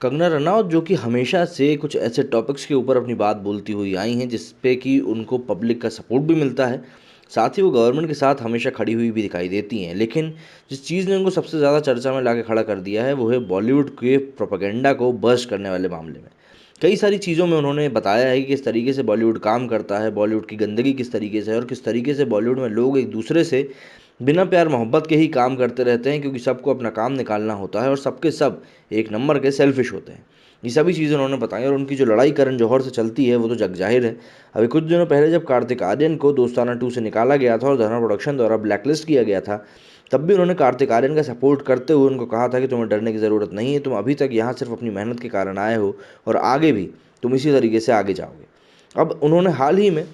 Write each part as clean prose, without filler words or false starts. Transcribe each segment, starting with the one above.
कंगना रनावत जो कि हमेशा से कुछ ऐसे टॉपिक्स के ऊपर अपनी बात बोलती हुई आई हैं जिस पे कि उनको पब्लिक का सपोर्ट भी मिलता है, साथ ही वो गवर्नमेंट के साथ हमेशा खड़ी हुई भी दिखाई देती हैं। लेकिन जिस चीज़ ने उनको सबसे ज़्यादा चर्चा में लाके खड़ा कर दिया है वो है बॉलीवुड के प्रोपेगेंडा को बर्स्ट करने वाले मामले में। कई सारी चीज़ों में उन्होंने बताया है कि किस तरीके से बॉलीवुड काम करता है, बॉलीवुड की गंदगी किस तरीके से है और किस तरीके से बॉलीवुड में लोग एक दूसरे से बिना प्यार मोहब्बत के ही काम करते रहते हैं, क्योंकि सबको अपना काम निकालना होता है और सबके सब एक नंबर के सेल्फिश होते हैं। ये सभी चीज़ें उन्होंने बताई और उनकी जो लड़ाई करण जौहर से चलती है वो तो जग जाहिर है। अभी कुछ दिनों पहले जब कार्तिक आर्यन को दोस्ताना 2 से निकाला गया था और धर्मा प्रोडक्शन द्वारा ब्लैकलिस्ट किया गया था, तब भी उन्होंने कार्तिक आर्यन का सपोर्ट करते हुए उनको कहा था कि तुम्हें डरने की ज़रूरत नहीं है, तुम अभी तक यहाँ सिर्फ अपनी मेहनत के कारण आए हो और आगे भी तुम इसी तरीके से आगे जाओगे। अब उन्होंने हाल ही में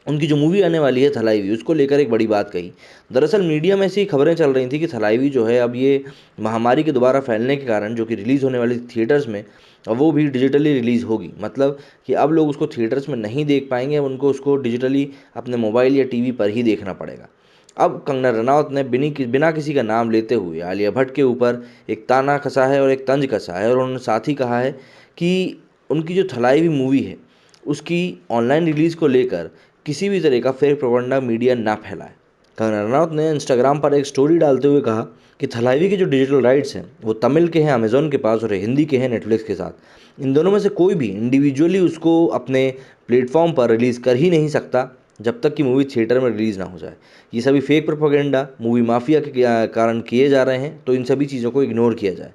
उनकी जो मूवी आने वाली है थलाइवी, उसको लेकर एक बड़ी बात कही। दरअसल मीडिया में ऐसी खबरें चल रही थी कि थलाइवी जो है अब ये महामारी के दोबारा फैलने के कारण जो कि रिलीज़ होने वाली थिएटर्स में, अब वो भी डिजिटली रिलीज़ होगी। मतलब कि अब लोग उसको थिएटर्स में नहीं देख पाएंगे, अब उनको उसको डिजिटली अपने मोबाइल या टीवी पर ही देखना पड़ेगा। अब कंगना रनावत ने बिना किसी का नाम लेते हुए आलिया भट्ट के ऊपर एक ताना कसा है और एक तंज कसा है और उन्होंने साथ ही कहा है कि उनकी जो थलाइवी मूवी है उसकी ऑनलाइन रिलीज़ को लेकर किसी भी तरह का फेक प्रोपेगेंडा मीडिया ना फैलाए। कंगना रनावत ने इंस्टाग्राम पर एक स्टोरी डालते हुए कहा कि थलाइवी के जो डिजिटल राइट्स हैं वो तमिल के हैं अमेज़ॉन के पास और हिंदी के हैं नेटफ्लिक्स के साथ। इन दोनों में से कोई भी इंडिविजुअली उसको अपने प्लेटफॉर्म पर रिलीज़ कर ही नहीं सकता जब तक कि मूवी थिएटर में रिलीज़ ना हो जाए। ये सभी फेक प्रोपेगेंडा मूवी माफिया के कारण किए जा रहे हैं, तो इन सभी चीज़ों को इग्नोर किया जाए।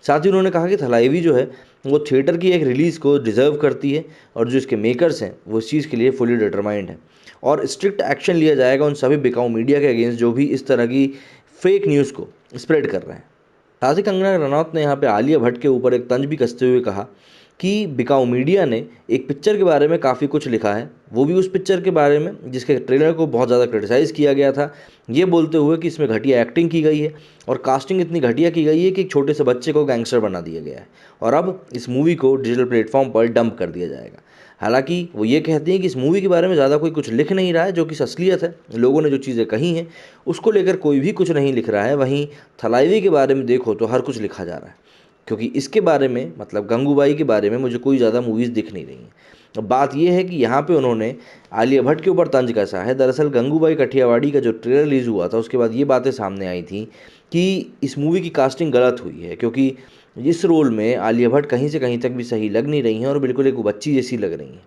साथ ही उन्होंने कहा कि थलाइवी जो है वो थिएटर की एक रिलीज़ को डिज़र्व करती है और जो इसके मेकर्स हैं वो इस चीज़ के लिए फुली डिटरमाइंड है और स्ट्रिक्ट एक्शन लिया जाएगा उन सभी बिकाऊ मीडिया के अगेंस्ट जो भी इस तरह की फेक न्यूज़ को स्प्रेड कर रहे हैं। साथ ही कंगना रनौत ने यहाँ पे आलिया भट्ट के ऊपर एक तंज भी कसते हुए कहा कि बिकाऊ मीडिया ने एक पिक्चर के बारे में काफ़ी कुछ लिखा है, वो भी उस पिक्चर के बारे में जिसके ट्रेलर को बहुत ज़्यादा क्रिटिसाइज़ किया गया था, ये बोलते हुए कि इसमें घटिया एक्टिंग की गई है और कास्टिंग इतनी घटिया की गई है कि एक छोटे से बच्चे को गैंगस्टर बना दिया गया है और अब इस मूवी को डिजिटल प्लेटफॉर्म पर डंप कर दिया जाएगा। हालांकि वो ये कहती हैं कि इस मूवी के बारे में ज़्यादा कोई कुछ लिख नहीं रहा है, जो कि असलियत है। लोगों ने जो चीज़ें कही हैं उसको लेकर कोई भी कुछ नहीं लिख रहा है। वहीं थलाइवी के बारे में देखो तो हर कुछ लिखा जा रहा है, क्योंकि इसके बारे में मतलब गंगूबाई के बारे में मुझे कोई ज़्यादा मूवीज़ दिख नहीं रही हैं। अब बात यह है कि यहाँ पे उन्होंने आलिया भट्ट के ऊपर तंज कसा है। दरअसल गंगूबाई काठियावाड़ी का जो ट्रेलर रिलीज़ हुआ था उसके बाद ये बातें सामने आई थी कि इस मूवी की कास्टिंग गलत हुई है, क्योंकि इस रोल में आलिया भट्ट कहीं से कहीं तक भी सही लग नहीं रही हैं और बिल्कुल एक बच्ची जैसी लग रही हैं।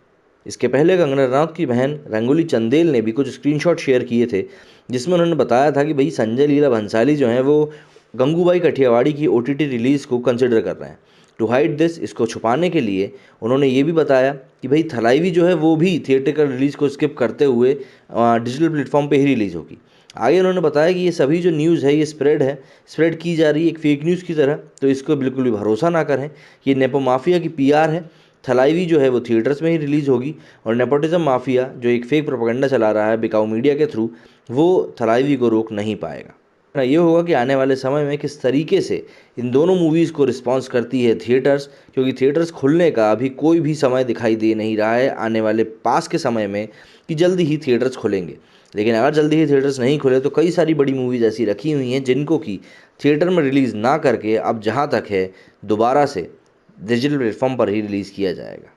इसके पहले कंगना रनौत की बहन रंगोली चंदेल ने भी कुछ स्क्रीनशॉट शेयर किए थे, जिसमें उन्होंने बताया था कि भाई संजय लीला भंसाली जो हैं वो गंगूबाई काठियावाड़ी की OTT रिलीज़ को कंसिडर कर रहे हैं। टू हाइड दिस, इसको छुपाने के लिए उन्होंने ये भी बताया कि भाई थलाइवी जो है वो भी थिएटर रिलीज़ को स्किप करते हुए डिजिटल प्लेटफॉर्म पे ही रिलीज़ होगी। आगे उन्होंने बताया कि ये सभी जो न्यूज़ है ये स्प्रेड की जा रही है एक फेक न्यूज़ की तरह, तो इसको बिल्कुल भी भरोसा ना करें। ये नेपो माफिया की PR है। थलाइवी जो है वो थिएटर्स में ही रिलीज़ होगी और नेपोटिज्म माफिया जो एक फेक प्रोपेगेंडा चला रहा है बिकाऊ मीडिया के थ्रू, वो थलाइवी को रोक नहीं पाएगा। ना ये होगा कि आने वाले समय में किस तरीके से इन दोनों मूवीज़ को रिस्पॉन्स करती है थिएटर्स, क्योंकि थिएटर्स खुलने का अभी कोई भी समय दिखाई दे नहीं रहा है आने वाले पास के समय में कि जल्दी ही थिएटर्स खुलेंगे। लेकिन अगर जल्दी ही थिएटर्स नहीं खुले तो कई सारी बड़ी मूवीज़ ऐसी रखी हुई हैं जिनको कि थिएटर में रिलीज़ ना करके अब जहाँ तक है दोबारा से डिजिटल प्लेटफॉर्म पर ही रिलीज़ किया जाएगा।